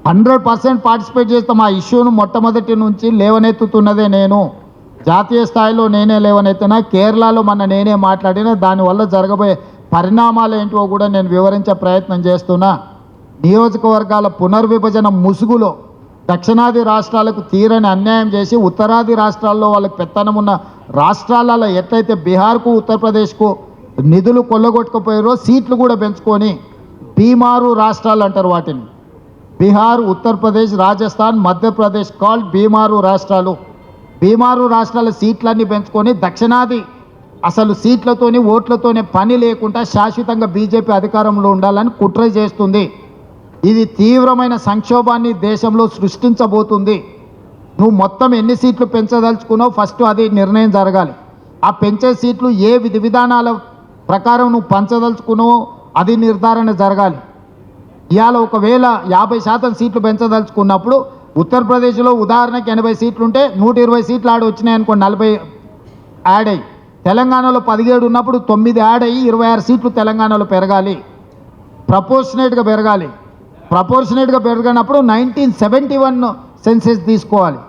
100% participate చేస్తాం. ఆ ఇష్యూను మొట్టమొదటి నుంచి లేవనెత్తుతున్నదే నేను. జాతీయ స్థాయిలో నేనే లేవనెత్తినా, కేరళలో నేనే మాట్లాడినా, దానివల్ల జరగబోయే పరిణామాలు ఏంటో కూడా నేను వివరించే ప్రయత్నం చేస్తున్నా. నియోజకవర్గాల పునర్విభజన ముసుగులో దక్షిణాది రాష్ట్రాలకు తీరని అన్యాయం చేసి ఉత్తరాది రాష్ట్రాల్లో వాళ్ళకి పెత్తనం ఉన్న రాష్ట్రాలలో ఎట్లయితే బీహార్కు ఉత్తరప్రదేశ్కు నిధులు కొల్లగొట్టుకుపోయారో సీట్లు కూడా పెంచుకొని బీమారు రాష్ట్రాలు అంటారు వాటిని. బీహార్, ఉత్తరప్రదేశ్, రాజస్థాన్, మధ్యప్రదేశ్ కాల్డ్ బీమారు రాష్ట్రాలు. బీమారు రాష్ట్రాల సీట్లన్నీ పెంచుకొని దక్షిణాది అసలు సీట్లతోని ఓట్లతోనే పని లేకుండా శాశ్వతంగా బీజేపీ అధికారంలో ఉండాలని కుట్ర చేస్తుంది. ఇది తీవ్రమైన సంక్షోభాన్ని దేశంలో సృష్టించబోతుంది. నువ్వు మొత్తం ఎన్ని సీట్లు పెంచదలుచుకున్నావు ఫస్ట్ అది నిర్ణయం జరగాలి. ఆ పెంచే సీట్లు ఏ విధి విధానాల ప్రకారం నువ్వు పంచదలుచుకున్నావో అది నిర్ధారణ జరగాలి. ఇవాళ ఒకవేళ 50% సీట్లు పెంచదలుచుకున్నప్పుడు ఉత్తరప్రదేశ్లో ఉదాహరణకి 80 సీట్లుంటే 120 సీట్లు ఆడ వచ్చినాయి అనుకోండి, 40 యాడ్ అయ్యి. తెలంగాణలో 17 ఉన్నప్పుడు 9 యాడ్ అయ్యి 26 సీట్లు తెలంగాణలో పెరగాలి. ప్రపోర్షనేట్గా పెరగాలి. ప్రపోర్షనేట్గా పెరగనప్పుడు 1971 సెన్సెస్ తీసుకోవాలి.